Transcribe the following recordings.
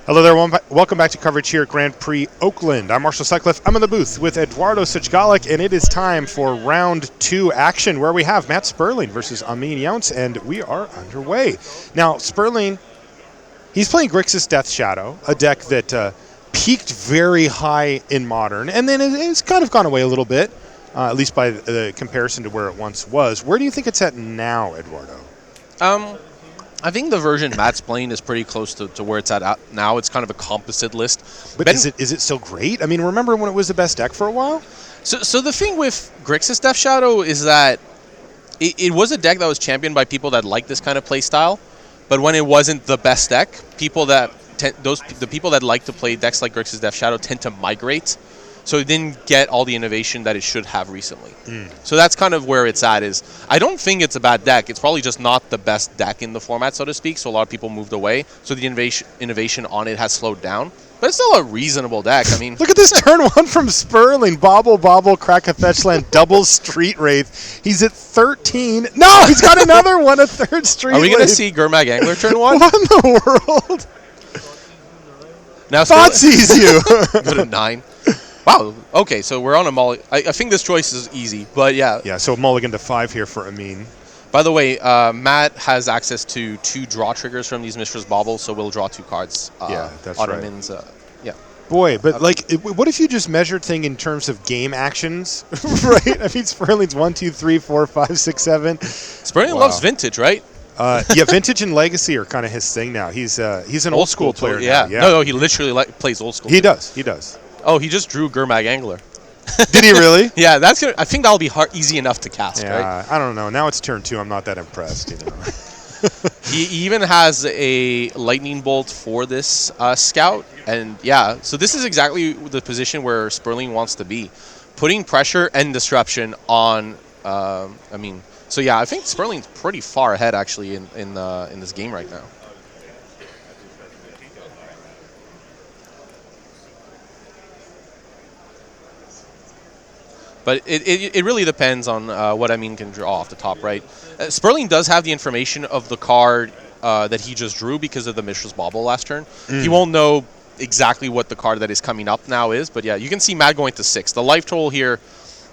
Hello there, welcome back to coverage here at Grand Prix Oakland. I'm Marshall Sutcliffe. I'm in the booth with Eduardo Sajgalik, and it is time for round 2 action where we have Matt Sperling versus Amin Yountz, and we are underway. Now, Sperling, he's playing Grixis Death Shadow, a deck that peaked very high in Modern, and then it's kind of gone away a little bit, at least by the comparison to where it once was. Where do you think it's at now, Eduardo? I think the version Matt's playing is pretty close to where it's at now. It's kind of a composite list. But is it still great? I mean, remember when it was the best deck for a while? So the thing with Grixis Death Shadow is that it was a deck that was championed by people that like this kind of play style, but when it wasn't the best deck, the people that like to play decks like Grixis Death Shadow tend to migrate. So it didn't get all the innovation that it should have recently. So that's kind of where it's at. I don't think it's a bad deck. It's probably just not the best deck in the format, so to speak. So a lot of people moved away. So the innovation on it has slowed down. But it's still a reasonable deck. I mean, look at this turn 1 from Sperling. Bobble, crack a fetch land, double Street Wraith. He's at 13. No, he's got another one, a third Street Wraith. Are we going to see Gurmag Angler turn 1? What in the world? Now Thoughtseize you. Go to 9. Wow. Okay, so we're on a mulligan. I think this choice is easy, but yeah. Yeah, so mulligan to 5 here for Amin. By the way, Matt has access to 2 draw triggers from these Mishra's Baubles, so we'll draw 2 cards. Yeah, that's on right. Amin's, yeah. Boy, but what if you just measured thing in terms of game actions, right? I mean, Sperling's 1, 2, 3, 4, 5, 6, 7. Sperling loves vintage, right? Yeah, vintage and legacy are kind of his thing now. He's an old school player. Yeah. Now. Yeah. No, he literally plays old school. He does. Oh, he just drew Gurmag Angler. Did he really? Yeah, I think that'll be easy enough to cast, yeah, right? I don't know. Now it's turn 2. I'm not that impressed. He even has a lightning bolt for this scout, and yeah, so this is exactly the position where Sperling wants to be, putting pressure and disruption on. So yeah, I think Sperling's pretty far ahead actually in this game right now. But it really depends on what Amin can draw off the top, right? Sperling does have the information of the card that he just drew because of the Mishra's Bauble last turn. He won't know exactly what the card that is coming up now is, but yeah, you can see Matt going to 6. The life total here,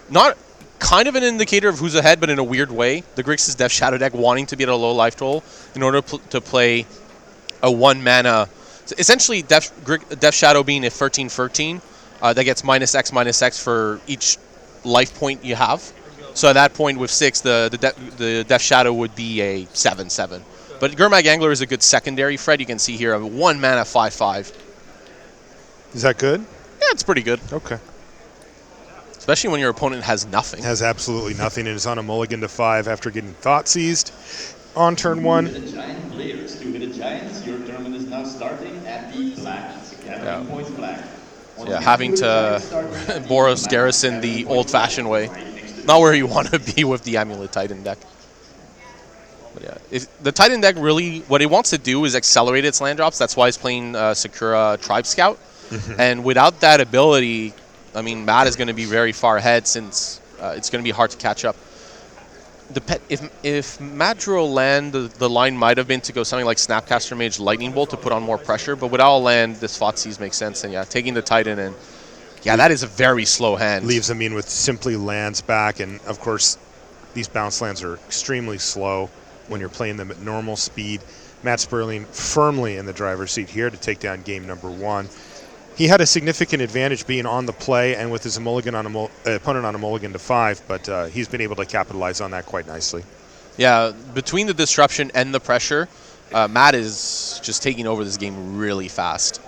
not kind of an indicator of who's ahead, but in a weird way. The Grixis Death Shadow deck wanting to be at a low life total in order to play a 1-mana, essentially Death Shadow being a 13/13 that gets -X for each life point you have. So at that point with 6, the Death Shadow would be a 7/7. But Gurmag Angler is a good secondary threat. You can see here a 1-mana 5/5. Is that good? Yeah, it's pretty good. Okay. Especially when your opponent has nothing. Has absolutely nothing and is on a mulligan to 5 after getting Thoughtseized on turn 1. 2-minute giant players, 2-minute giants. Your tournament is now starting at the black. Gathering points black. Yeah, having to Boros Garrison the old-fashioned way. Not where you want to be with the Amulet Titan deck. But yeah, the Titan deck really, what it wants to do is accelerate its land drops. That's why it's playing Sakura Tribe Scout. And without that ability, I mean, Matt is going to be very far ahead since it's going to be hard to catch up. If Matt drew a land, the line might have been to go something like Snapcaster Mage Lightning Bolt to put on more pressure, but without a land, this Thoughtseize makes sense. And yeah, taking the Titan, and yeah, that is a very slow hand. Leaves Amin with simply lands back, and of course, these bounce lands are extremely slow when you're playing them at normal speed. Matt Sperling firmly in the driver's seat here to take down game number 1. He had a significant advantage being on the play and with his opponent on a mulligan to 5, but he's been able to capitalize on that quite nicely. Yeah, between the disruption and the pressure, Matt is just taking over this game really fast.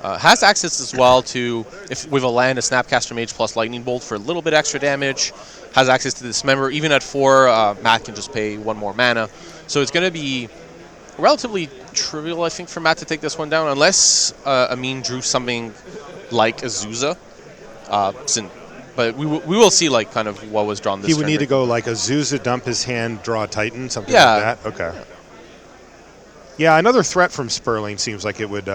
Has access as well to, if with a land, a Snapcaster Mage plus Lightning Bolt for a little bit extra damage. Has access to Dismember. Even at 4, Matt can just pay 1 more mana. So it's going to be relatively trivial, I think, for Matt to take this one down, unless Amin drew something like Azusa. But we will see like kind of what was drawn this turn. He would need to go like Azusa, dump his hand, draw a Titan, something like that? Okay. Yeah, another threat from Sperling seems like it would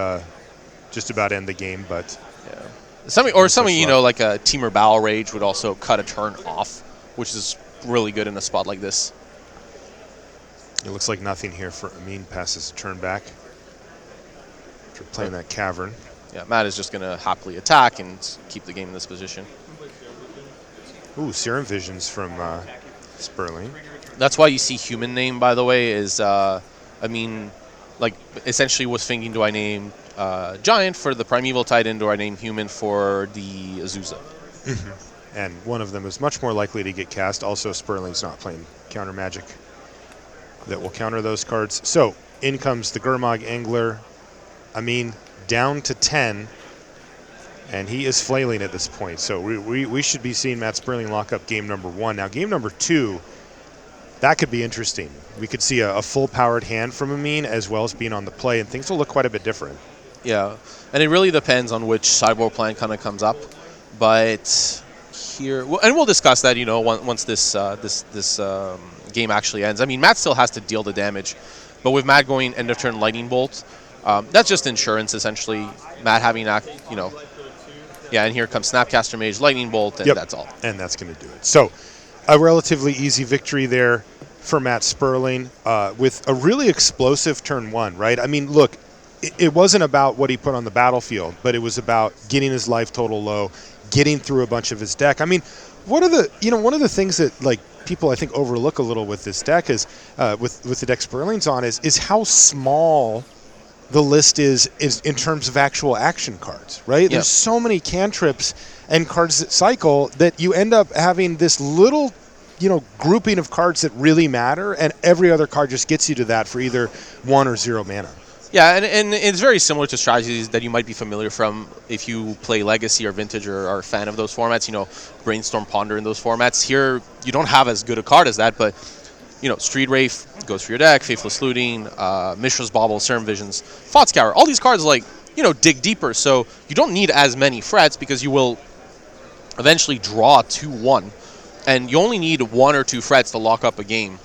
just about end the game, but... Yeah. Something, you know, like a Temur Bowel Rage would also cut a turn off, which is really good in a spot like this. It looks like nothing here for Amin. Passes a turn back. After playing that cavern. Yeah, Matt is just going to happily attack and keep the game in this position. Ooh, Serum Visions from Sperling. That's why you see human name, by the way, is, like, essentially was thinking, do I name Giant for the Primeval Titan, do I name Human for the Azusa? And one of them is much more likely to get cast. Also, Sperling's not playing counter magic that will counter those cards. So, in comes the Gurmag Angler. Down to 10. And he is flailing at this point. So, we should be seeing Matt Sperling lock up game number 1. Now, game number 2, that could be interesting. We could see a full-powered hand from Amin as well as being on the play, and things will look quite a bit different. Yeah, and it really depends on which sideboard plan kind of comes up. But here, and we'll discuss that, once this game actually ends. Matt still has to deal the damage, but with Matt going end of turn Lightning Bolt, that's just insurance essentially. Matt having and here comes Snapcaster Mage, Lightning Bolt, and that's all. And that's going to do it. So, a relatively easy victory there for Matt Sperling with a really explosive turn 1, right? Look, it wasn't about what he put on the battlefield, but it was about getting his life total low, getting through a bunch of his deck. One of the things that people I think overlook a little with this deck is with the deck Sperling's on is how small the list is in terms of actual action cards, right? Yep. There's so many cantrips and cards that cycle that you end up having this little grouping of cards that really matter, and every other card just gets you to that for either 1 or 0 mana. Yeah, and it's very similar to strategies that you might be familiar from if you play Legacy or Vintage or are a fan of those formats, Brainstorm, Ponder in those formats. Here, you don't have as good a card as that, but, Street Wraith goes for your deck, Faithless Looting, Mishra's Bauble, Serum Visions, Thought Scour. All these cards, dig deeper, so you don't need as many frets because you will eventually draw 2-1, and you only need 1 or 2 frets to lock up a game.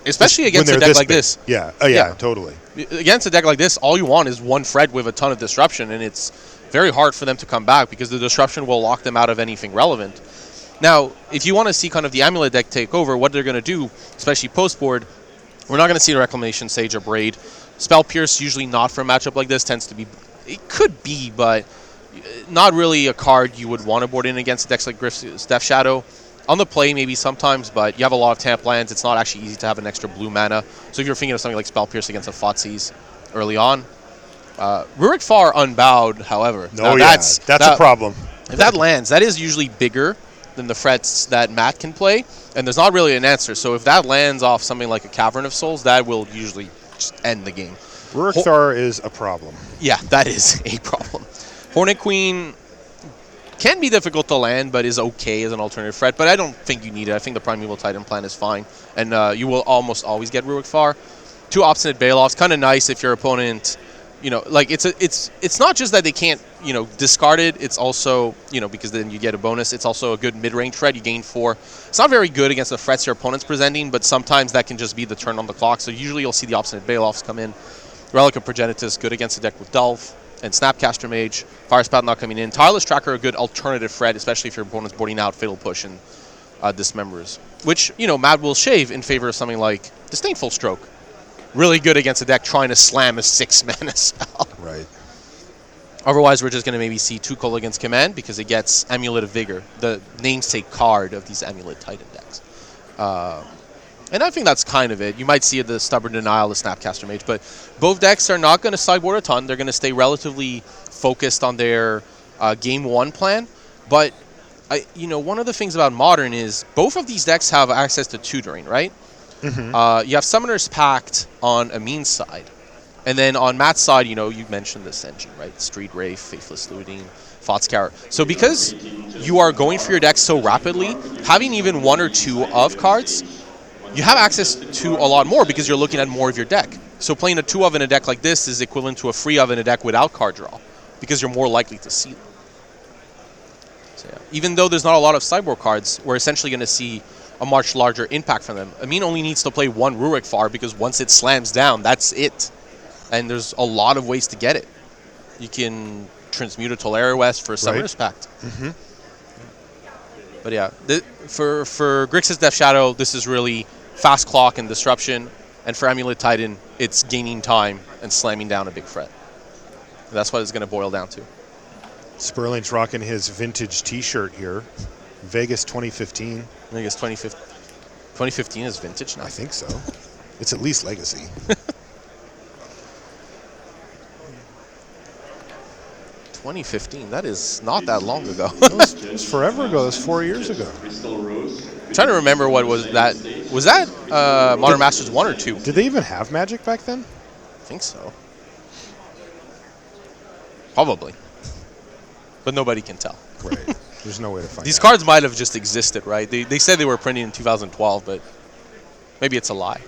Especially against a deck like this. Yeah, totally. Against a deck like this, all you want is 1 Fred with a ton of disruption, and it's very hard for them to come back because the disruption will lock them out of anything relevant. Now, if you want to see kind of the Amulet deck take over, what they're going to do, especially post-board, we're not going to see Reclamation, Sage, or Braid. Spell Pierce, usually not for a matchup like this, tends to be... It could be, but not really a card you would want to board in against decks like Griff's Death Shadow. On the play, maybe sometimes, but you have a lot of tap lands. It's not actually easy to have an extra blue mana. So if you're thinking of something like Spell Pierce against a Thoughtseize early on, Rurik Far Unbowed, however. That's a problem. If that lands, that is usually bigger than the frets that Matt can play, and there's not really an answer. So if that lands off something like a Cavern of Souls, that will usually just end the game. Rurik Thar is a problem. Yeah, that is a problem. Hornet Queen can be difficult to land, but is okay as an alternative threat. But I don't think you need it. I think the Primeval Titan plan is fine, and you will almost always get Rurik Far. 2 Obstinate Bailoffs, kind of nice if your opponent, it's not just that they can't, discard it. It's also, because then you get a bonus. It's also a good mid-range threat. You gain 4. It's not very good against the threats your opponent's presenting, but sometimes that can just be the turn on the clock. So usually you'll see the Obstinate Bailoffs come in. Relic of Progenitus, good against the deck with Delve. And Snapcaster Mage, Fire Spout not coming in. Tireless Tracker, a good alternative threat, especially if your opponent's boarding out Fatal Push and Dismembers. Which, Matt will shave in favor of something like Disdainful Stroke. Really good against a deck trying to slam a 6-mana spell. Right. Otherwise, we're just going to maybe see 2 Kolaghan's Command because it gets Amulet of Vigor, the namesake card of these Amulet Titan decks. And I think that's kind of it. You might see the Stubborn Denial, the Snapcaster Mage, but both decks are not going to sideboard a ton. They're going to stay relatively focused on their Game 1 plan. But, one of the things about Modern is both of these decks have access to tutoring, right? Mm-hmm. You have Summoner's Pact on Amin's side. And then on Matt's side, you mentioned this engine, right? Street Wraith, Faithless Looting, Thought Scour. So because you are going for your deck so rapidly, having even 1 or 2 of cards, you have access to a lot more because you're looking at more of your deck. So playing a 2 of in a deck like this is equivalent to a 3 of in a deck without card draw because you're more likely to see them. So yeah. Even though there's not a lot of sideboard cards, we're essentially going to see a much larger impact from them. Amin only needs to play 1 Rurik Far because once it slams down, that's it. And there's a lot of ways to get it. You can transmute a Tolera West for a Summoner's Pact. Mm-hmm. But yeah, for Grixis Death Shadow, this is really fast clock and disruption. And for Amulet Titan, it's gaining time and slamming down a big threat. That's what it's going to boil down to. Sperling's rocking his vintage T-shirt here. Vegas 2015. I think it's 2015 is vintage now. I think so. It's at least legacy. 2015. That is not that long ago. It was forever ago. That was 4 years ago. I'm trying to remember what was that. Was that Modern Masters 1 or 2? Did they even have Magic back then? I think so. Probably. But nobody can tell. Right. There's no way to find These out. cards might have just existed, right? They said they were printed in 2012, but maybe it's a lie.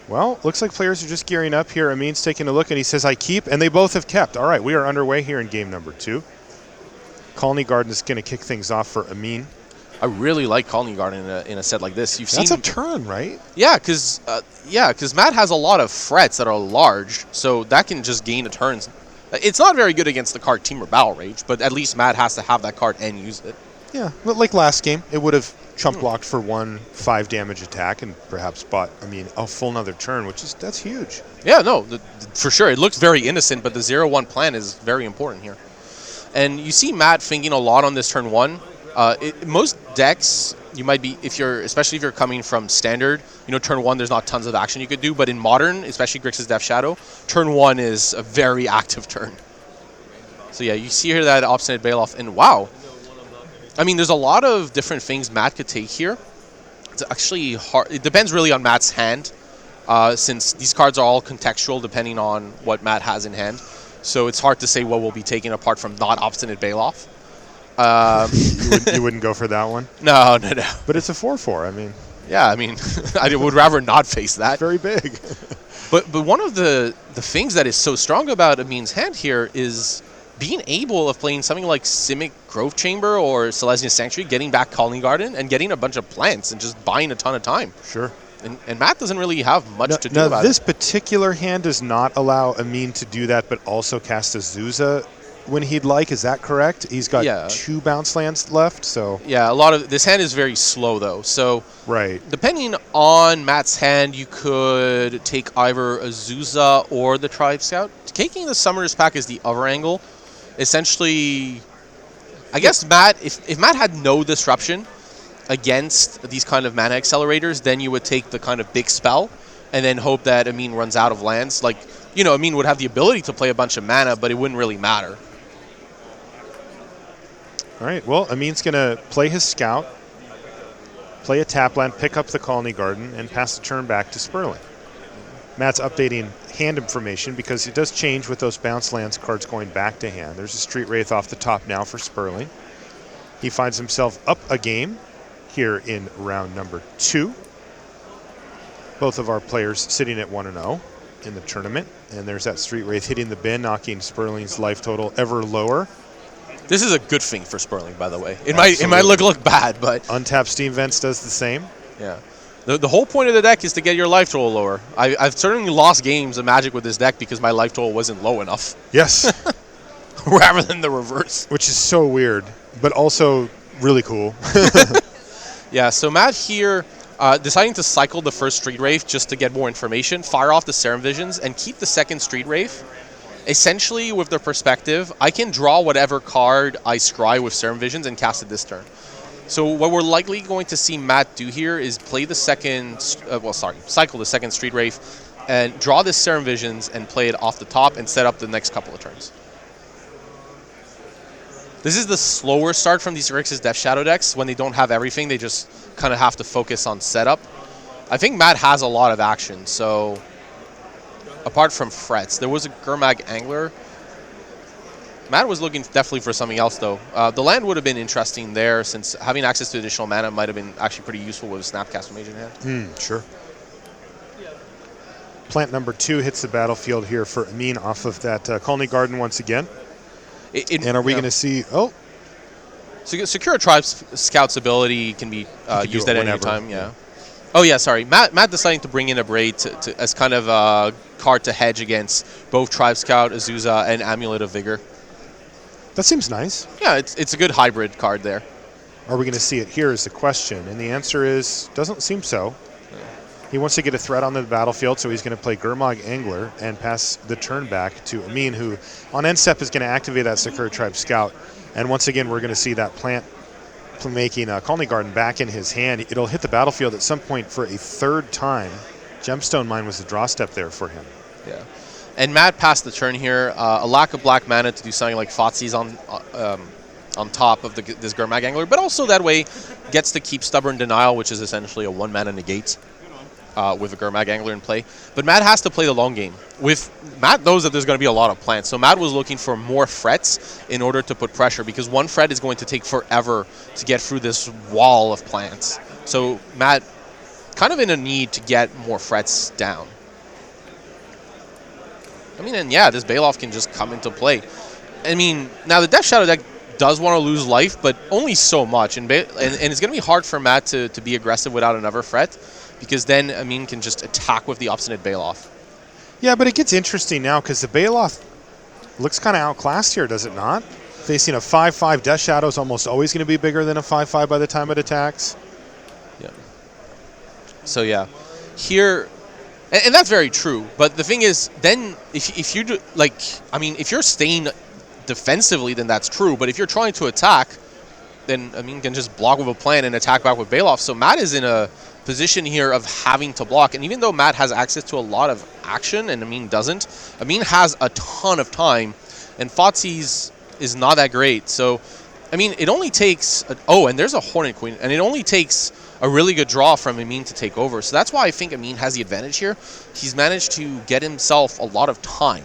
Well, looks like players are just gearing up here. Amin's taking a look, and he says, I keep, and they both have kept. All right, we are underway here in game number 2. Colony Garden is going to kick things off for Amin. I really like Colony Garden in a set like this. That's a turn, right? Yeah, because Matt has a lot of frets that are large, so that can just gain a turn. It's not very good against the card Team or Battle Rage, but at least Matt has to have that card and use it. Yeah, but like last game, it would have chump blocked for 1 5 damage attack and perhaps bought, a full another turn, that's huge. Yeah, no, for sure. It looks very innocent, but the 0-1 plan is very important here. And you see Matt thinking a lot on this turn 1. Most decks, you might be, especially if you're coming from standard, turn 1, there's not tons of action you could do. But in modern, especially Grixis Death Shadow, turn 1 is a very active turn. So yeah, you see here that Obstinate Bailoff, and wow. There's a lot of different things Matt could take here. It's actually hard. It depends really on Matt's hand, since these cards are all contextual depending on what Matt has in hand. So it's hard to say what will be taken apart from not Obstinate Bailoff. You wouldn't go for that one? No. But it's a 4/4. Yeah, I would rather not face that. Very big. But one of the things that is so strong about Amin's hand here is being able of playing something like Simic Grove Chamber or Silesian Sanctuary, getting back Colony Garden, and getting a bunch of plants and just buying a ton of time. Sure. And Matt doesn't really have much to do about it. This particular hand does not allow Amin to do that, but also cast Azusa when he'd like. Is that correct? He's got 2 bounce lands left, so... Yeah, a lot of... This hand is very slow, though, so... Right. Depending on Matt's hand, you could take either Azusa or the Tribe Scout. Taking the Summoner's Pack is the other angle. Essentially, I guess Matt, if Matt had no disruption against these kind of mana accelerators, then you would take the kind of big spell and then hope that Amin runs out of lands. Like, Amin would have the ability to play a bunch of mana, but it wouldn't really matter. All right, well, Amin's going to play his Scout, play a tap land, pick up the Colony Garden, and pass the turn back to Sperling. Matt's updating hand information because it does change with those bounce lands cards going back to hand. There's a Street Wraith off the top now for Sperling. He finds himself up a game here in round number 2. Both of our players sitting at 1-0 in the tournament. And there's that Street Wraith hitting the bin, knocking Sperling's life total ever lower. This is a good thing for Sperling, by the way. It might look bad, but... Untapped Steam Vents does the same. Yeah. The whole point of the deck is to get your life total lower. I've certainly lost games of Magic with this deck because my life total wasn't low enough. Yes. Rather than the reverse. Which is so weird, but also really cool. Yeah, so Matt here deciding to cycle the first Street Wraith just to get more information, fire off the Serum Visions, and keep the second Street Wraith. Essentially, with the perspective, I can draw whatever card I scry with Serum Visions and cast it this turn. So what we're likely going to see Matt do here is play the cycle the second Street Wraith and draw this Serum Visions and play it off the top and set up the next couple of turns. This is the slower start from these Grixis Death Shadow decks. When they don't have everything, they just kind of have to focus on setup. I think Matt has a lot of action, so apart from frets, there was a Gurmag Angler. Matt was looking definitely for something else, though. The land would have been interesting there, since having access to additional mana might have been actually pretty useful with Snapcaster Mage in hand. Sure. Plant number 2 hits the battlefield here for Amin off of that Colony Garden once again. And are we going to see... Oh. So Secure Tribe Scout's ability can be used at any time. Yeah. Oh, yeah, sorry. Matt deciding to bring in a Braid as kind of a card to hedge against both Tribe Scout, Azusa, and Amulet of Vigor. That seems nice. Yeah, it's a good hybrid card there. Are we going to see it here is the question. And the answer is, doesn't seem so. He wants to get a threat on the battlefield, so he's going to play Gurmag Angler and pass the turn back to Amin, who on end step is going to activate that Sakura Tribe Scout. And once again, we're going to see that plant making a Colony Garden back in his hand. It'll hit the battlefield at some point for a third time. Gemstone Mine was the draw step there for him. Yeah. And Matt passed the turn here. A lack of black mana to do something like Fozzie's on top of this Gurmag Angler, but also that way gets to keep Stubborn Denial, which is essentially a 1-mana negate with a Gurmag Angler in play. But Matt has to play the long game. Matt knows that there's going to be a lot of plants, so Matt was looking for more frets in order to put pressure, because one fret is going to take forever to get through this wall of plants. So Matt kind of in a need to get more frets down. I mean, and yeah, this Baloth can just come into play. I mean, now the Death Shadow deck does want to lose life, but only so much. And it's going to be hard for Matt to be aggressive without another threat, because then Amin can just attack with the Obstinate Baloth. Yeah, but it gets interesting now because the Baloth looks kind of outclassed here, does it not? Facing a 5/5 Death Shadow is almost always going to be bigger than a 5/5 by the time it attacks. Yeah. So yeah, here, and that's very true. But the thing is, then if you do, like, I mean, if you're staying defensively, then that's true. But if you're trying to attack, then Amin can just block with a plant and attack back with Baloth. So Matt is in a position here of having to block. And even though Matt has access to a lot of action and Amin doesn't, Amin has a ton of time, and Fozzie's is not that great. So, I mean, it only takes... and there's a Hornet Queen, and it only takes a really good draw from Amin to take over. So that's why I think Amin has the advantage here. He's managed to get himself a lot of time.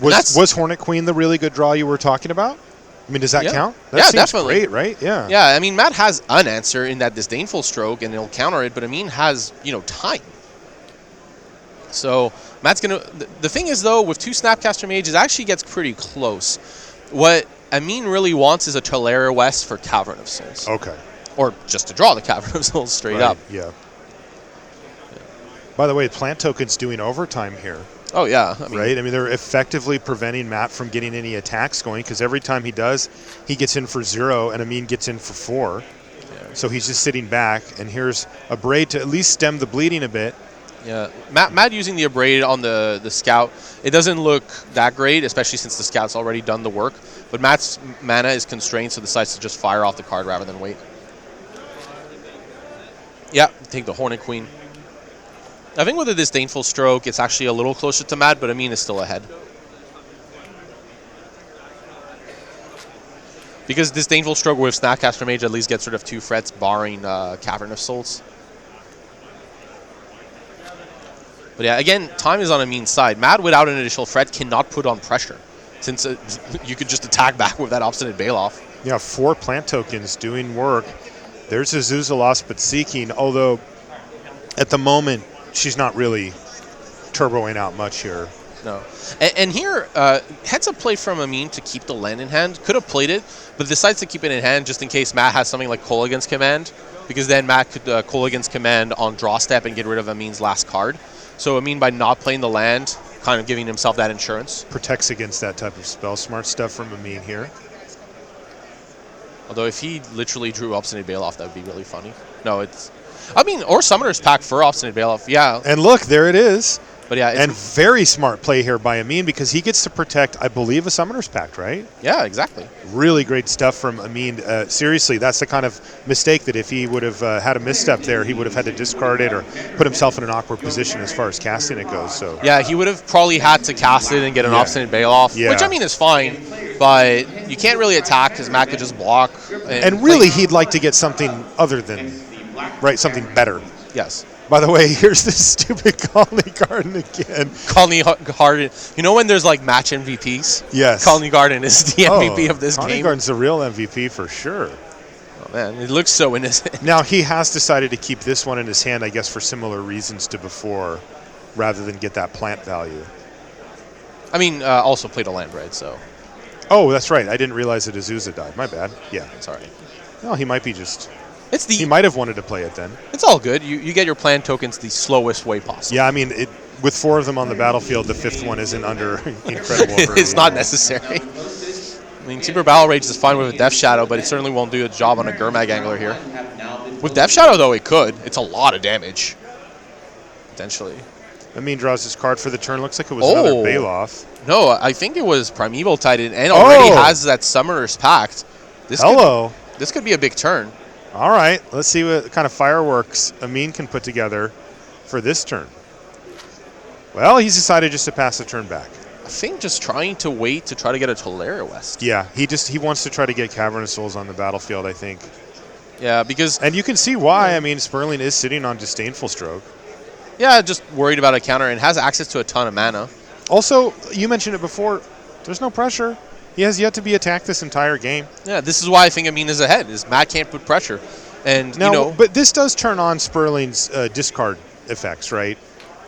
Was Hornet Queen the really good draw you were talking about? I mean, does that count? That seems definitely great, right? Yeah. Yeah, I mean, Matt has an answer in that Disdainful Stroke, and he'll counter it, but Amin has, time. So Matt's going to... The thing is, though, with 2 Snapcaster Mages, it actually gets pretty close. What Amin really wants is a Teleria West for Cavern of Souls. Okay. Or just to draw the Cavern of Souls straight up. Yeah. By the way, plant token's doing overtime here. Oh, yeah. Right? I mean, they're effectively preventing Matt from getting any attacks going, because every time he does, he gets in for 0, and Amin gets in for 4. Yeah. So he's just sitting back, and here's a Braid to at least stem the bleeding a bit. Yeah. Matt using the Abrade on the Scout, it doesn't look that great, especially since the Scout's already done the work. But Matt's mana is constrained, so decides to just fire off the card rather than wait. Yeah, take the Hornet Queen. I think with a Disdainful Stroke, it's actually a little closer to Matt, but Amin is still ahead. Because Disdainful Stroke with Snapcaster Mage at least gets rid of 2 threats, barring Cavern of Souls. But yeah, again, time is on Amin's side. Matt, without an additional threat, cannot put on pressure, since you could just attack back with that Obstinate Baloth. Yeah, 4 plant tokens doing work. There's Azusa Lost but Seeking, although at the moment, she's not really turboing out much here. No. And here, heads up play from Amin to keep the land in hand. Could have played it, but decides to keep it in hand just in case Matt has something like Kolaghan's Command, because then Matt could Kolaghan's Command on draw step and get rid of Amin's last card. So Amin, by not playing the land, kind of giving himself that insurance. Protects against that type of spell smart stuff from Amin here. Although if he literally drew Obstinate Baloth, that would be really funny. No, it's... I mean, or Summoner's Pact for Obstinate Baloth, yeah. And look, there it is. But yeah, and very smart play here by Amin, because he gets to protect, I believe, a Summoner's Pact, right? Yeah, exactly. Really great stuff from Amin. Seriously, that's the kind of mistake that if he would have had a misstep there, he would have had to discard it or put himself in an awkward position as far as casting it goes. So yeah, he would have probably had to cast it and get an Obstinate Baloth, which, I mean, is fine. But you can't really attack because Matt could just block. And really, he'd like to get something other than, right, something better. Yes. By the way, here's this stupid Colony Garden again. Colony Garden. You know when there's like match MVPs? Yes. Colony Garden is the MVP of this Colony game. Garden's the real MVP for sure. Oh man, it looks so innocent. Now, he has decided to keep this one in his hand, I guess, for similar reasons to before, rather than get that plant value. I mean, also played a land bread, so. Oh, that's right. I didn't realize that Azusa died. My bad. Yeah. Sorry. No, he might be just... He might have wanted to play it then. It's all good. You get your plant tokens the slowest way possible. Yeah, I mean, with 4 of them on the battlefield, the 5th one isn't under incredible. It's not necessary. I mean, Super Battle Rage is fine with a Death Shadow, but it certainly won't do a job on a Gurmag Angler here. With Death Shadow, though, it could. It's a lot of damage. Potentially. Amin draws his card for the turn. Looks like it was another Bailoff. No, I think it was Primeval Titan and already has that Summoner's Pact. This could be a big turn. All right. Let's see what kind of fireworks Amin can put together for this turn. Well, he's decided just to pass the turn back. I think just trying to wait to try to get a Tolaria West. Yeah, he wants to try to get Cavernous Souls on the battlefield, I think. Yeah, because... And you can see why. I mean, Sperling is sitting on Disdainful Stroke. Yeah, just worried about a counter and has access to a ton of mana. Also, you mentioned it before, there's no pressure. He has yet to be attacked this entire game. Yeah, this is why I think Amin is ahead, is Matt can't put pressure. And, now, but this does turn on Sperling's discard effects, right?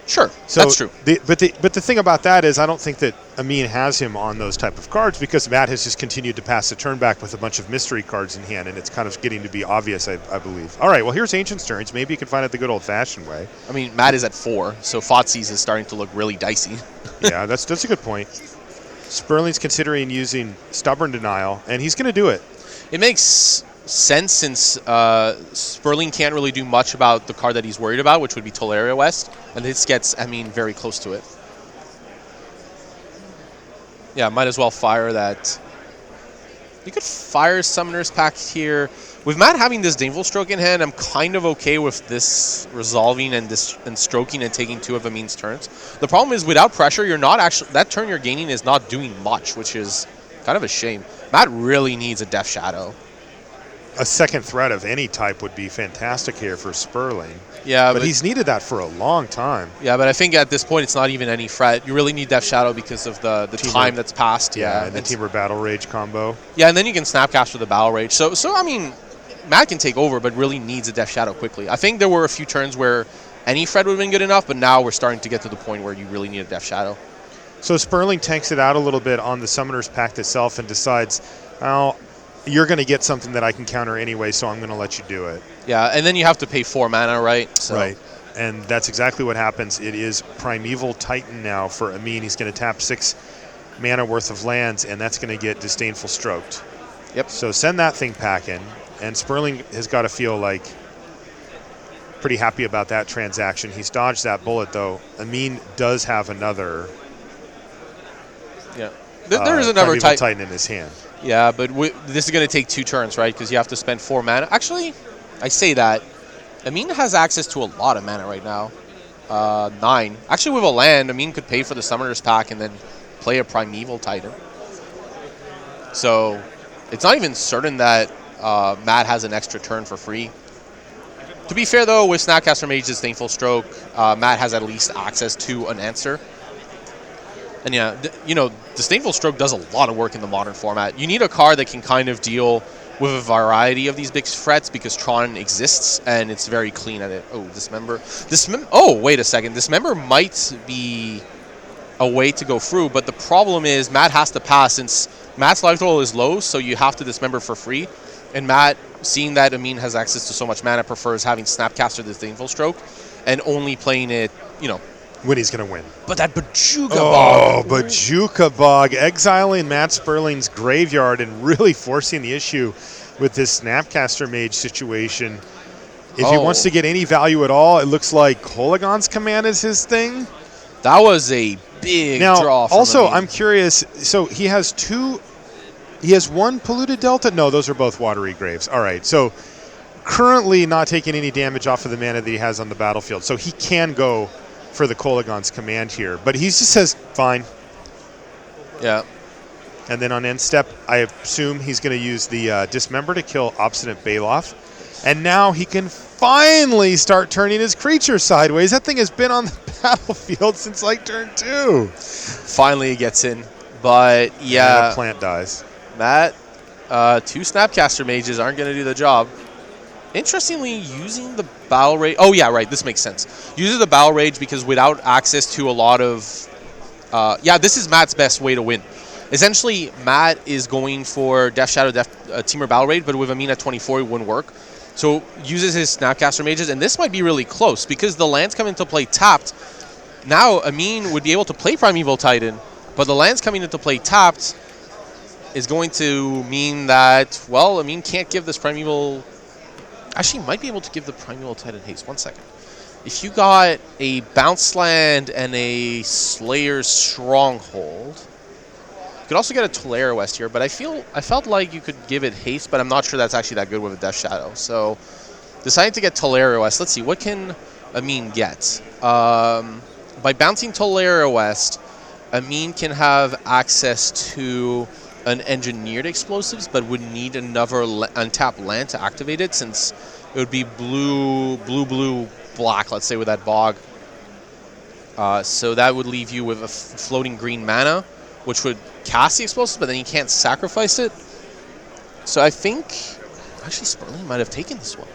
Sure, so that's true. But the thing about that is I don't think that Amin has him on those type of cards because Matt has just continued to pass the turn back with a bunch of mystery cards in hand, and it's kind of getting to be obvious, I believe. All right, well, here's Ancient's turns. Maybe you can find it the good old-fashioned way. I mean, Matt is at 4, so Thoughtseize is starting to look really dicey. Yeah, that's a good point. Sperling's considering using Stubborn Denial, and he's going to do it. It makes sense since Sperling can't really do much about the card that he's worried about, which would be Tolaria West, and this gets, I mean, very close to it. Yeah, might as well fire that. You could fire Summoner's Pact here. With Matt having this Disdainful Stroke in hand, I'm kind of okay with this resolving and stroking and taking 2 of Amin's turns. The problem is without pressure, you're not actually, that turn you're gaining is not doing much, which is kind of a shame. Matt really needs a Death Shadow. A second threat of any type would be fantastic here for Sperling. Yeah, but he's needed that for a long time. Yeah, but I think at this point it's not even any threat. You really need Death Shadow because of the time that's passed. Yeah, and the Temur Battle Rage combo. Yeah, and then you can Snapcast for the Battle Rage. So I mean, Matt can take over, but really needs a Death Shadow quickly. I think there were a few turns where any threat would have been good enough, but now we're starting to get to the point where you really need a Death Shadow. So Sperling tanks it out a little bit on the Summoner's Pact itself and decides, well, you're going to get something that I can counter anyway, so I'm going to let you do it. Yeah, and then you have to pay 4 mana, right? So. Right, and that's exactly what happens. It is Primeval Titan now for Amin. He's going to tap 6 mana worth of lands, and that's going to get Disdainful Stroked. Yep. So send that thing packing, and Sperling has got to feel like pretty happy about that transaction. He's dodged that bullet, though. Amin does have another. Yeah, there is another Titan in his hand. Yeah, but this is going to take 2 turns, right? Because you have to spend 4 mana. Actually, I say that. Amin has access to a lot of mana right now. 9. Actually, with a land, Amin could pay for the Summoner's Pack and then play a Primeval Titan. So it's not even certain that Matt has an extra turn for free. To be fair, though, with Snapcaster Mage's Disdainful Stroke, Matt has at least access to an answer. And yeah, Disdainful Stroke does a lot of work in the modern format. You need a card that can kind of deal with a variety of these big threats because Tron exists and it's very clean at it. Oh, Dismember. Oh, wait a second. Dismember might be a way to go through, but the problem is Matt has to pass since Matt's life total is low, so you have to Dismember for free. And Matt, seeing that Amin has access to so much mana, prefers having Snapcaster Disdainful Stroke and only playing it, when he's going to win. But that Bojuka Bog. Oh, Bojuka Bog. Exiling Matt Sperling's graveyard and really forcing the issue with this Snapcaster Mage situation. If he wants to get any value at all, it looks like Kolagon's Command is his thing. That was a big draw from also, Amin. I'm curious. So he has 2... He has 1 Polluted Delta? No, those are both Watery Graves. All right, so currently not taking any damage off of the mana that he has on the battlefield. So he can go for the Kolagon's Command here. But he just says, fine. Yeah. And then on end step, I assume he's going to use the Dismember to kill Obstinate Bailoff. And now he can finally start turning his creature sideways. That thing has been on the battlefield since like turn 2. Finally it gets in. But yeah. And a plant dies. Matt, 2 Snapcaster Mages aren't going to do the job. Interestingly, using the Battle Rage... Oh, yeah, right. This makes sense. Using the Battle Rage because without access to a lot of... this is Matt's best way to win. Essentially, Matt is going for Death Shadow, Temur Battle Rage, but with Amin at 24, it wouldn't work. So uses his Snapcaster Mages, and this might be really close because the lands come into play tapped. Now, Amin would be able to play Primeval Titan, but the lands coming into play tapped is going to mean that, well, Amin can't give this Primeval... Actually, might be able to give the Primeval Titan haste. 1 second. if you got a Bounce Land and a Slayer's Stronghold, you could also get a Tolera West here, but I felt like you could give it haste, but I'm not sure that's actually that good with a Death Shadow. So deciding to get Tolera West. Let's see, what can Amin get? By bouncing Tolera West, Amin can have access to an Engineered Explosives, but would need another untapped land to activate it, since it would be blue, black, let's say, with that Bog. So that would leave you with a floating green mana, which would cast the Explosives, but then you can't sacrifice it. So I think, actually, Sperling might have taken this one.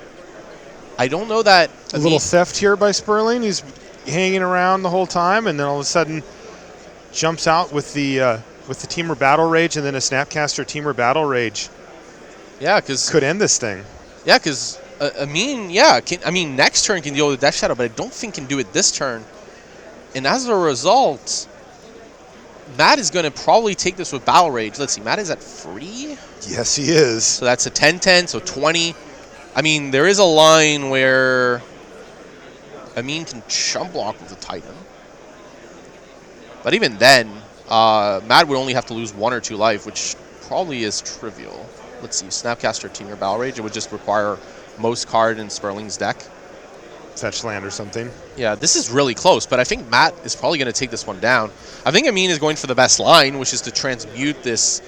I don't know that... A little theft here by Sperling. He's hanging around the whole time, and then all of a sudden jumps out with the Teamer Battle Rage, and then a Snapcaster Teamer Battle Rage. Yeah, because... could end this thing. Yeah, because Amin, next turn can deal with Death Shadow, but I don't think can do it this turn. And as a result, Matt is going to probably take this with Battle Rage. Let's see, Matt is at free? Yes, he is. So that's a 10-10, so 20. I mean, there is a line where Amin can chump block with the Titan. But even then, Matt would only have to lose 1 or 2 life, which probably is trivial. Let's see, Snapcaster Teamer Battle Rage. It would just require most card in Sperling's deck. Fetch land or something. Yeah, this is really close, but I think Matt is probably going to take this one down. I think Amin is going for the best line, which is to transmute this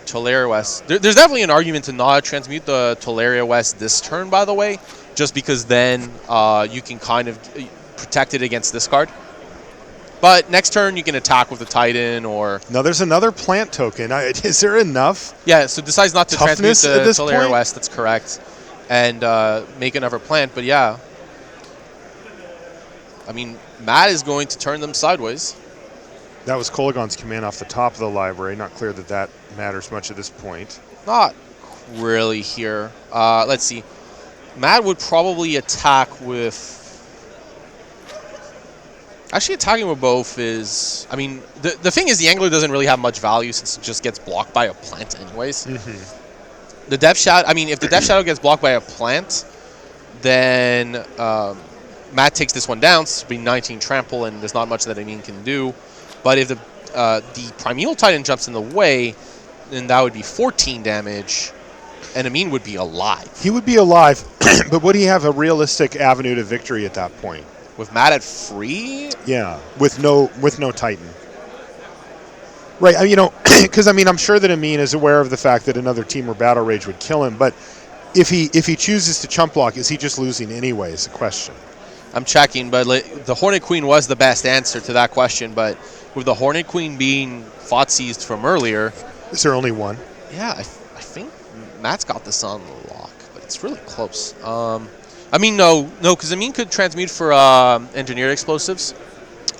Tolera West. There's definitely an argument to not transmute the Tolera West this turn, by the way, just because then you can kind of protect it against this card. But next turn, you can attack with the Titan or... No, there's another plant token. Is there enough? Yeah, so decides not to transmute the Tolera point? West. That's correct. And make another plant. But yeah, I mean, Matt is going to turn them sideways. That was Kolagon's command off the top of the library. Not clear that that matters much at this point. Not really here. Let's see. Matt would probably attack with... Actually, attacking with both is... I mean, the thing is the Angler doesn't really have much value since it just gets blocked by a plant anyways. Mm-hmm. The Death Shadow... I mean, if the Death Shadow gets blocked by a plant, then Matt takes this one down. So it'll be 19 trample, and there's not much that Amin can do. But if the Primeval Titan jumps in the way, then that would be 14 damage, and Amin would be alive. He would be alive, but would he have a realistic avenue to victory at that point? With Matt at free? Yeah, with no Titan. Right, you know, because I mean, I'm sure that Amin is aware of the fact that another Teamer Battle Rage would kill him, but if he chooses to chump block, is he just losing anyway is the question. I'm checking, but the Hornet Queen was the best answer to that question, but with the Hornet Queen being Thoughtseize from earlier... Is there only one? Yeah, I think Matt's got this on the lock, but it's really close. I mean, no, because Amin could transmute for Engineered Explosives.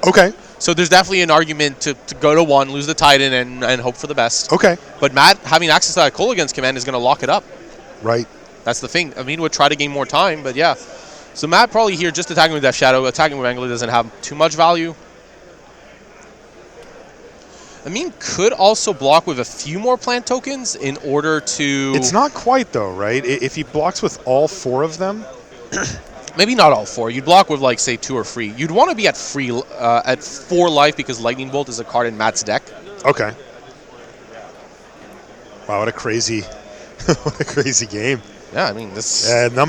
Okay. So there's definitely an argument to go to 1, lose the Titan, and hope for the best. Okay. But Matt, having access to that Kolagon's command, is going to lock it up. Right. That's the thing. Amin would try to gain more time, but yeah. So Matt probably here just attacking with Death Shadow. Attacking with Angler doesn't have too much value. Amin could also block with a few more plant tokens in order to... It's not quite, though, right? If he blocks with all 4 of them... Maybe not all 4. You'd block with, like, say, 2 or 3. You'd want to be at 4 life because Lightning Bolt is a card in Matt's deck. Okay. Wow, what a crazy game. Yeah, I mean, this...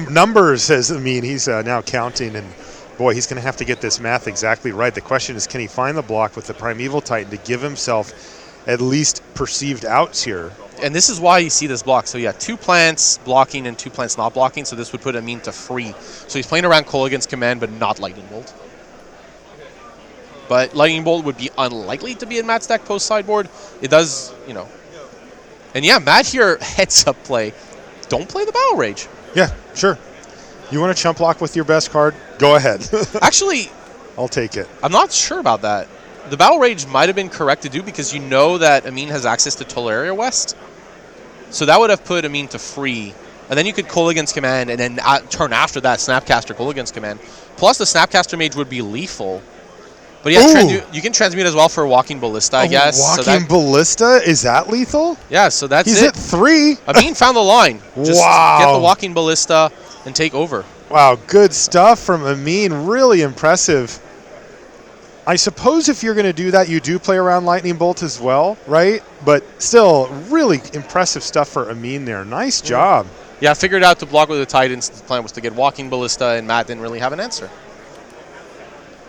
numbers, says Amin. He's now counting, and boy, he's going to have to get this math exactly right. The question is, can he find the block with the Primeval Titan to give himself at least perceived outs here? And this is why you see this block. So, yeah, 2 plants blocking and 2 plants not blocking, so this would put Amin to free. So he's playing around Kolagon's command, but not Lightning Bolt. But Lightning Bolt would be unlikely to be in Matt's deck post-sideboard. It does, you know... And, yeah, Matt here heads-up play. Don't play the Battle Rage. Yeah, sure. You want to chump block with your best card? Go ahead. Actually, I'll take it. I'm not sure about that. The Battle Rage might have been correct to do because you know that Amin has access to Tolera West. So that would have put Amin to free. And then you could Kolagon's command and then turn after that Snapcaster Kolagon's command. Plus the Snapcaster Mage would be lethal. But yeah, you can transmute as well for Walking Ballista, I guess. Walking Ballista? Is that lethal? Yeah, so that's He's at 3. Amin found the line. Just wow. Get the Walking Ballista and take over. Wow, good stuff from Amin. Really impressive. I suppose if you're going to do that, you do play around Lightning Bolt as well, right? But still, really impressive stuff for Amin there. Nice job. Yeah, I figured out to block with the Titans. The plan was to get Walking Ballista, and Matt didn't really have an answer.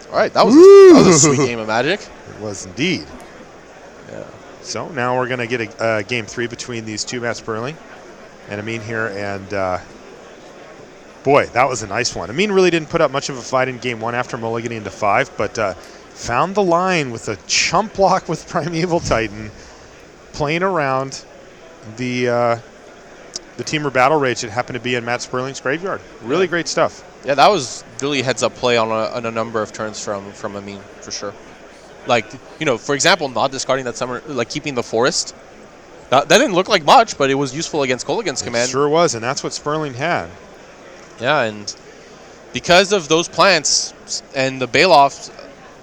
All right, that was a sweet game of Magic. It was indeed. Yeah. So now we're going to get a game 3 between these two, Matt Sperling and Amin here. And boy, that was a nice one. Amin really didn't put up much of a fight in game 1 after mulliganing into 5, but found the line with a chump block with Primeval Titan, playing around the Teamer Battle Rage that happened to be in Matt Sperling's graveyard. Really great stuff. Yeah, that was really heads-up play on a number of turns from Amin, for sure. Like, for example, not discarding that summer, like keeping the Forest. That didn't look like much, but it was useful against Kolaghan's command. It sure was, and that's what Sperling had. Yeah, and because of those plants and the Bailoff,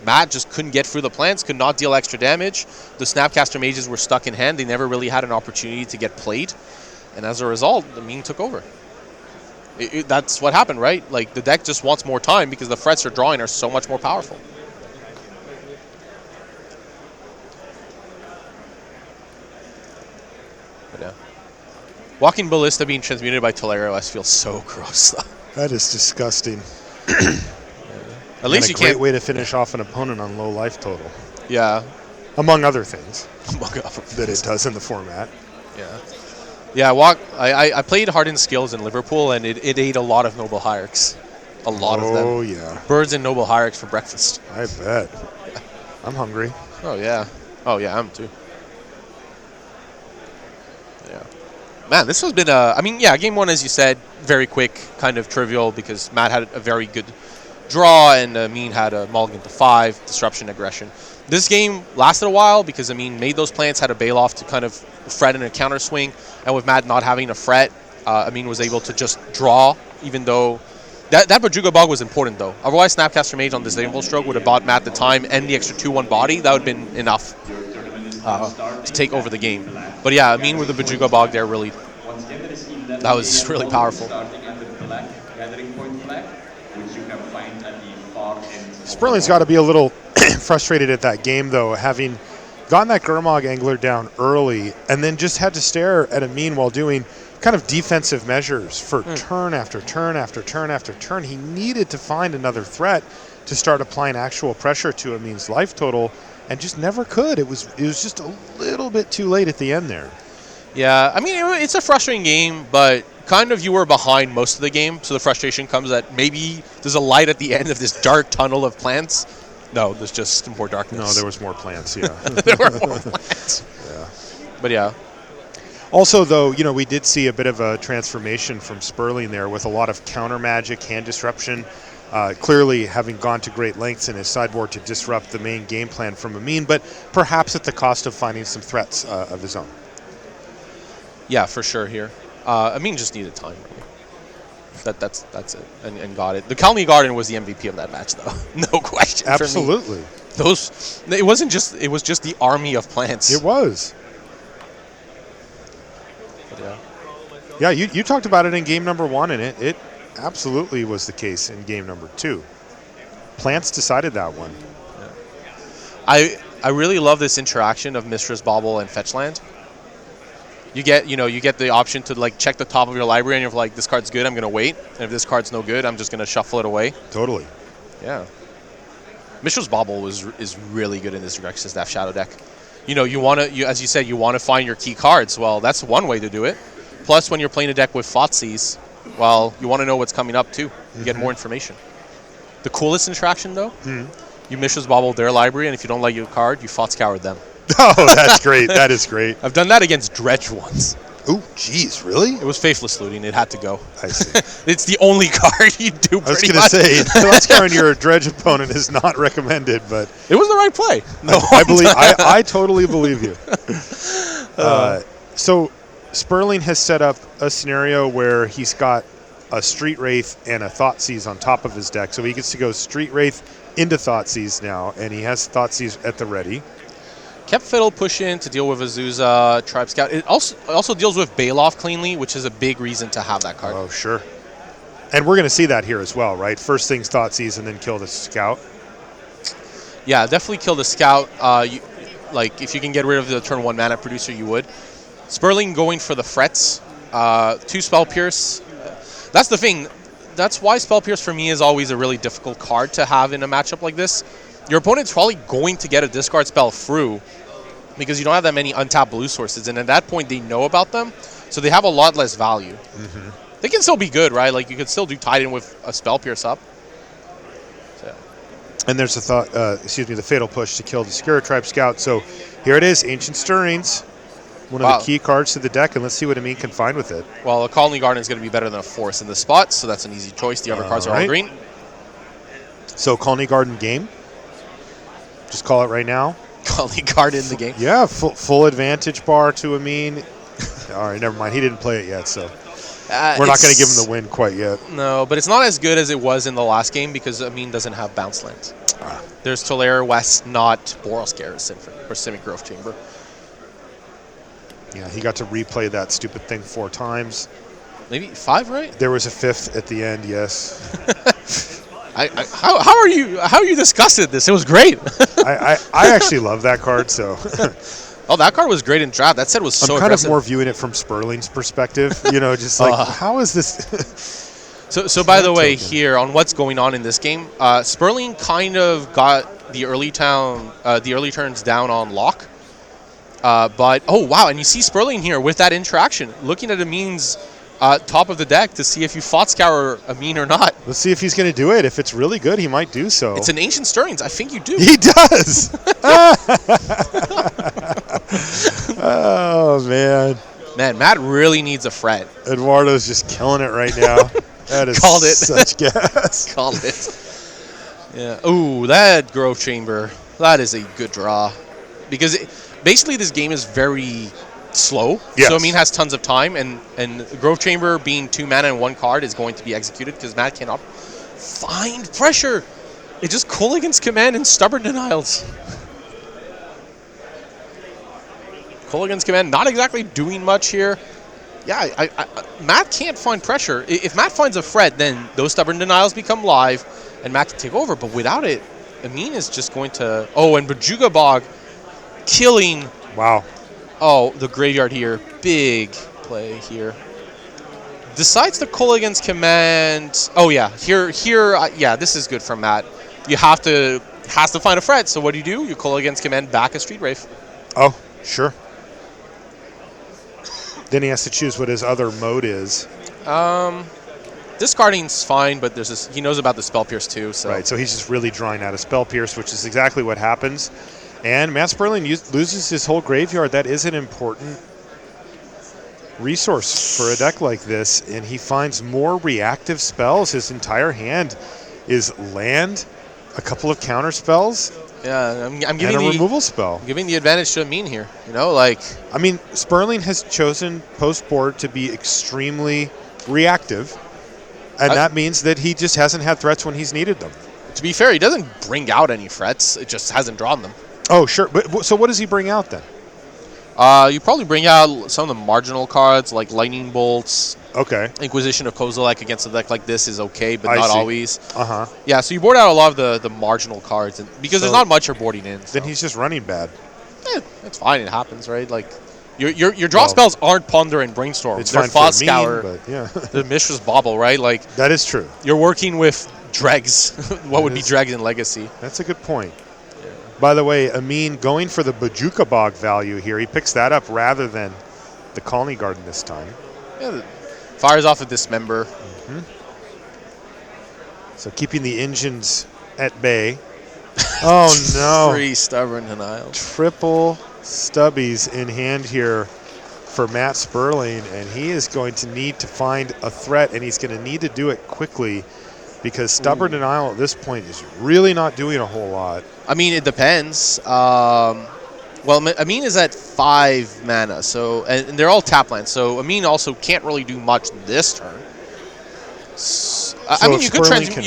Matt just couldn't get through the plants, could not deal extra damage. The Snapcaster Mages were stuck in hand. They never really had an opportunity to get played. And as a result, Amin took over. That's what happened, right? Like, the deck just wants more time because the threats they're drawing are so much more powerful. But yeah. Walking Ballista being transmuted by Teleros feels so gross, though. That is disgusting. At least you can't. A great can't. way to finish off an opponent on low life total, Yeah. among other things that it does in the format. Yeah. Yeah, I played Hardened Skills in Liverpool, and it ate a lot of Noble Hierarchs. A lot of them. Oh, yeah. Birds and Noble Hierarchs for breakfast. I bet. I'm hungry. Oh, yeah. Oh, yeah, I'm too. Yeah. Man, this has been game 1, as you said, very quick, kind of trivial, because Matt had a very good draw, and Amin had a mulligan to 5, disruption, aggression. This game lasted a while because Amin made those plants, had a Bailoff to kind of fret in a counter swing, and with Matt not having a fret, Amin was able to just draw, even though that Bajuga Bog was important, though. Otherwise, Snapcaster Mage on Disdainful Stroke would have bought Matt the time and the extra 2-1 body. That would have been enough to take over the game. But yeah, Amin with the Bajuga Bog there, really, that was really powerful. Sperling's got to be a little frustrated at that game, though, having gotten that Gurmag Angler down early and then just had to stare at Amin while doing kind of defensive measures for turn after turn after turn after turn. He needed to find another threat to start applying actual pressure to Amin's life total and just never could. It was just a little bit too late at the end there. Yeah, I mean, it's a frustrating game, but kind of you were behind most of the game, so the frustration comes that maybe there's a light at the end of this dark tunnel of plants. No, there's just more darkness. No, there was more plants, yeah. There were more plants. Yeah. But yeah. Also, though, we did see a bit of a transformation from Sperling there with a lot of counter magic, hand disruption, clearly having gone to great lengths in his sideboard to disrupt the main game plan from Amin, but perhaps at the cost of finding some threats of his own. Yeah, for sure here. Amin just needed time, really. That's it, and got it. The Colony Garden was the MVP of that match, though. No question. Absolutely. For me. It was just the army of plants. It was. But yeah, you talked about it in game number 1, and it absolutely was the case in game number 2. Plants decided that one. Yeah. I really love this interaction of Mistress Bauble and Fetchland. You get the option to like check the top of your library and you're like, this card's good, I'm gonna wait. And if this card's no good, I'm just gonna shuffle it away. Totally. Yeah. Mistress Bauble is really good in this Grexis Staff Shadow deck. As you said, you wanna find your key cards. Well, that's one way to do it. Plus, when you're playing a deck with Thoughtseize, well, you wanna know what's coming up too. You get more information. The coolest interaction though, you Mistress Bauble their library, and if you don't like your card, you Thoughtscour them. Oh, that's great. That is great. I've done that against Dredge once. Oh, geez, really? It was Faithless Looting. It had to go. I see. It's the only card you do pretty much. I was going to say, let's count your Dredge opponent is not recommended, but... It was the right play. No, I totally believe you. So Sperling has set up a scenario where he's got a Street Wraith and a Thoughtseize on top of his deck. So he gets to go Street Wraith into Thoughtseize now, and he has Thoughtseize at the ready. Kept Fiddle push in to deal with Azusa, Tribe Scout. It also deals with Bailoff cleanly, which is a big reason to have that card. Oh, sure. And we're going to see that here as well, right? First things Thoughtseize and then kill the scout. Yeah, definitely kill the scout. Like, if you can get rid of the turn 1 mana producer, you would. Sperling going for the frets. 2 Spell Pierce. That's the thing. That's why Spell Pierce for me is always a really difficult card to have in a matchup like this. Your opponent's probably going to get a discard spell through because you don't have that many untapped blue sources. And at that point, they know about them, so they have a lot less value. They can still be good, right? Like, you could still do Titan with a Spell Pierce up. So. And there's the Fatal Push to kill the Secura Tribe Scout. So here it is, Ancient Stirrings. One of the key cards to the deck, and let's see what Amin can find with it. Well, a Colony Garden is going to be better than a Force in this spot, so that's an easy choice. The other cards are all green. So Colony Garden game. Just call it right now. Colony Garden in the game. Yeah, full advantage bar to Amin. All right, never mind. He didn't play it yet, so we're not going to give him the win quite yet. No, but it's not as good as it was in the last game because Amin doesn't have bounce lands. There's Tolaire West, not Boros Garrison or Simic Grove Chamber. Yeah, he got to replay that stupid thing 4 times. Maybe 5, right? There was a 5th at the end, yes. How are you disgusted this? It was great. I actually love that card, so. Oh, that card was great in draft. That set was so I'm kind aggressive. of more viewing it from Sperling's perspective, just like, how is this? So by the way, here on what's going on in this game, Sperling kind of got the early turns down on lock. But, oh, wow, and you see Sperling here with that interaction, looking at Amin's top of the deck to see if you Thought Scour Amin or not. Let's see if he's going to do it. If it's really good, he might do so. It's an Ancient Stirrings. I think you do. He does! Oh, man. Man, Matt really needs a fret. Eduardo's just killing it right now. That is Called it. Such gas. Called it. Yeah. Ooh, that Grove Chamber. That is a good draw. Because basically this game is very slow. Yes. So Amin has tons of time, and Grove Chamber being 2 mana and 1 card is going to be executed because Matt cannot find pressure. It just Culligan's Command and Stubborn Denials. Culligan's Command not exactly doing much here. Yeah, Matt can't find pressure. If Matt finds a threat, then those Stubborn Denials become live, and Matt can take over. But without it, Amin is just going to... Oh, and Bajuga Bog killing... Wow. Oh, the graveyard here. Big play here. Decides the Culligan's Command... Oh, yeah. Here, yeah, this is good for Matt. You has to find a threat, so what do? You Culligan's Command back a Street Wraith. Oh, sure. Then he has to choose what his other mode is. Discarding's fine, but there's this, he knows about the Spell Pierce too. So. Right, so he's just really drawing out a Spell Pierce, which is exactly what happens. And Matt Sperling loses his whole graveyard. That is an important resource for a deck like this. And he finds more reactive spells. His entire hand is land, a couple of counter spells, yeah, I'm giving and a the removal spell. I'm giving the advantage to Amin here. You know, like... I mean, Sperling has chosen post-board to be extremely reactive. And that means that he just hasn't had threats when he's needed them. To be fair, he doesn't bring out any threats. It just hasn't drawn them. Oh, sure. But so what does he bring out then? You probably bring out some of the marginal cards like Lightning Bolts. Okay. Inquisition of Kozilek against a deck like this is okay, but not always. Uh-huh. Yeah, so you board out a lot of the marginal cards because there's not much you're boarding in. So. Then he's just running bad. It's fine. It happens, right? Like your draw spells aren't Ponder and Brainstorm. It's They're fine Thought for Scour. but yeah. The Mishra's Bauble, right? Like that is true. You're working with dregs. What would be dregs in Legacy? That's a good point. Yeah. By the way, Amin going for the Bajuka Bog value here. He picks that up rather than the Colony Garden this time. Yeah, fires off a Dismember. Mm-hmm. So keeping the engines at bay. Oh, no. 3 Stubborn Denial. Triple stubbies in hand here for Matt Sperling, and he is going to need to find a threat, and he's going to need to do it quickly because Stubborn Denial at this point is really not doing a whole lot. I mean, it depends. Well, Amin is at 5 mana, so and they're all tap lands, so Amin also can't really do much this turn. I mean, you could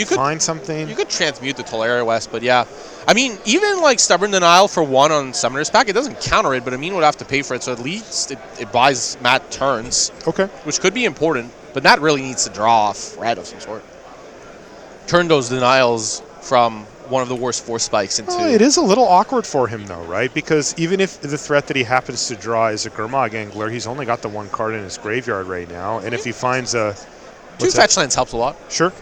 find something. You could transmute the Tolaria West, but yeah. I mean, even like Stubborn Denial for 1 on Summoner's Pack, it doesn't counter it, but Amin would have to pay for it, so at least it buys Matt turns. Okay. Which could be important. But Matt really needs to draw a threat of some sort. Turn those denials from one of the worst force spikes into... Well, it is a little awkward for him, though, right? Because even if the threat that he happens to draw is a Gurmag Angler, he's only got the one card in his graveyard right now. And if he finds a... Two fetch lands helps a lot. Sure.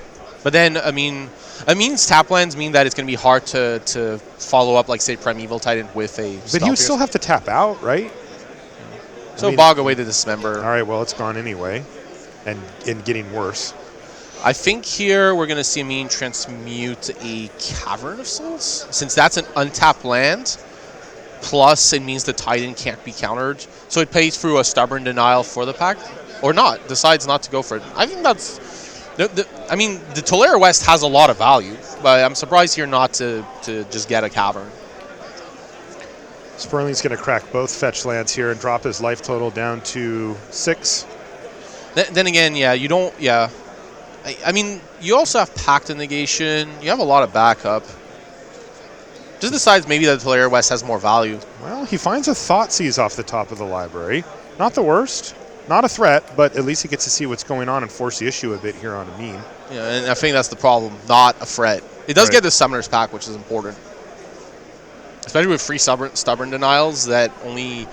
But then, Amin's tap lands mean that it's going to be hard to follow up, like, say, Primeval Titan with a But he would still have to tap out, right? So bog away to Dismember. All right, well, it's gone anyway. And getting worse. I think here we're going to see Amin transmute a Cavern of Souls. Since that's an untapped land, plus it means the Titan can't be countered. So it pays through a Stubborn Denial for the pact. Or not, decides not to go for it. I think that's... the Tolaria West has a lot of value, but I'm surprised here not to just get a Cavern. Sperling's going to crack both fetch lands here and drop his life total down to 6. Then again, yeah, you don't... Yeah. I mean, you also have Pact of Negation. You have a lot of backup. Just decides maybe that Tolaria West has more value. Well, he finds a Thoughtseize off the top of the library. Not the worst. Not a threat, but at least he gets to see what's going on and force the issue a bit here on Amin. Yeah, and I think that's the problem. Not a threat. It does get the Summoner's Pack, which is important. Especially with free stubborn denials that Amin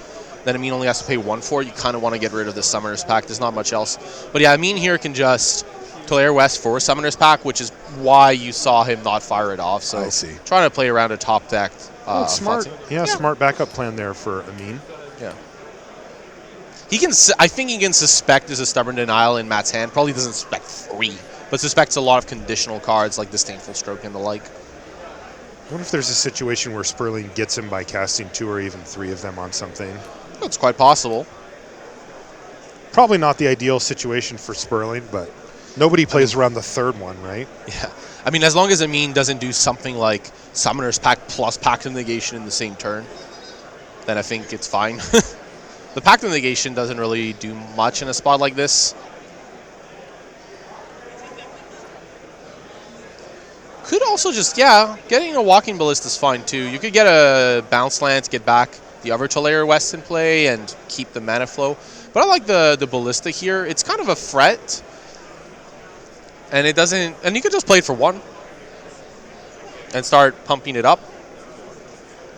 only has to pay 1 for. You kind of want to get rid of the Summoner's Pack. There's not much else. But yeah, Amin here can just Tolaria West for a Summoner's Pack, which is why you saw him not fire it off. So I see. Trying to play around a top deck. Smart. Yeah, smart backup plan there for Amin. Yeah. I think he can suspect there's a Stubborn Denial in Matt's hand. Probably doesn't suspect 3, but suspects a lot of conditional cards like Disdainful Stroke and the like. I wonder if there's a situation where Sperling gets him by casting 2 or even 3 of them on something. That's quite possible. Probably not the ideal situation for Sperling, but nobody plays around the 3rd one, right? Yeah. I mean, as long as Amin doesn't do something like Summoner's Pact plus Pact of Negation in the same turn, then I think it's fine. The Pact of Negation doesn't really do much in a spot like this. Could also just, getting a Walking Ballista is fine too. You could get a Bounce Land to get back the other Tolaria West in play and keep the mana flow. But I like the Ballista here. It's kind of a threat. And it doesn't, and you could just play it for 1 and start pumping it up.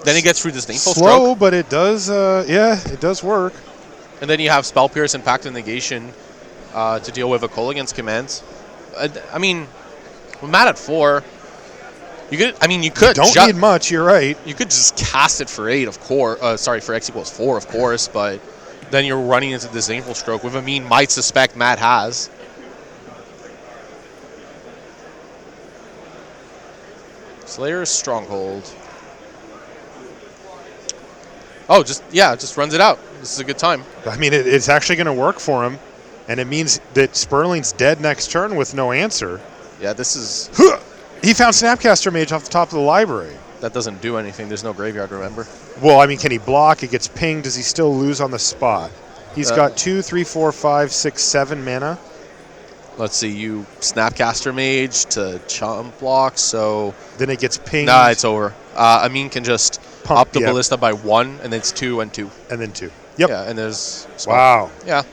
Then it gets through Disdainful Stroke. Slow, but it does, it does work. And then you have Spell Pierce and Pact of Negation to deal with a Kolaghan's commands. I mean, with Matt at 4, you could. You could. Don't need much. You're right. You could just cast it for 8, of course. For X equals 4, of course. But then you're running into Disdainful Stroke, with Amin might suspect Matt has. Slayer's Stronghold. Oh, just runs it out. This is a good time. I mean, it's actually going to work for him, and it means that Sperling's dead next turn with no answer. Yeah, this is... He found Snapcaster Mage off the top of the library. That doesn't do anything. There's no graveyard, remember? Well, I mean, can he block? It gets pinged. Does he still lose on the spot? He's got 2, 3, 4, 5, 6, 7 mana. Let's see. You Snapcaster Mage to chump block, so... Then it gets pinged. Nah, it's over. Amin can just up the Ballista by 1, and then it's 2 and 2. And then 2. Yep. Yeah, and there's... Wow. Yeah,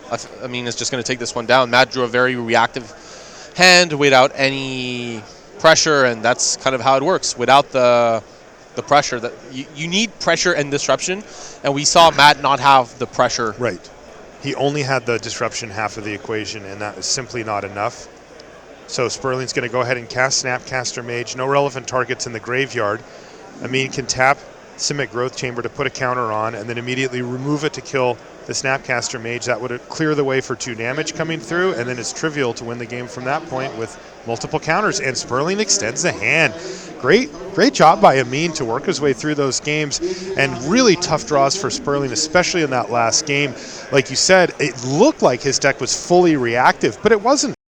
Amin is just going to take this one down. Matt drew a very reactive hand without any pressure, and that's kind of how it works. Without the pressure, that you need pressure and disruption, and we saw Matt not have the pressure. Right. He only had the disruption half of the equation, and that is simply not enough. So Sperling's going to go ahead and cast Snapcaster Mage. No relevant targets in the graveyard. Amin can tap Simic Growth Chamber to put a counter on, and then immediately remove it to kill the Snapcaster Mage. That would clear the way for 2 damage coming through, and then it's trivial to win the game from that point with multiple counters. And Sperling extends the hand. Great job by Amin to work his way through those games, and really tough draws for Sperling, especially in that last game. Like you said, it looked like his deck was fully reactive, but it wasn't.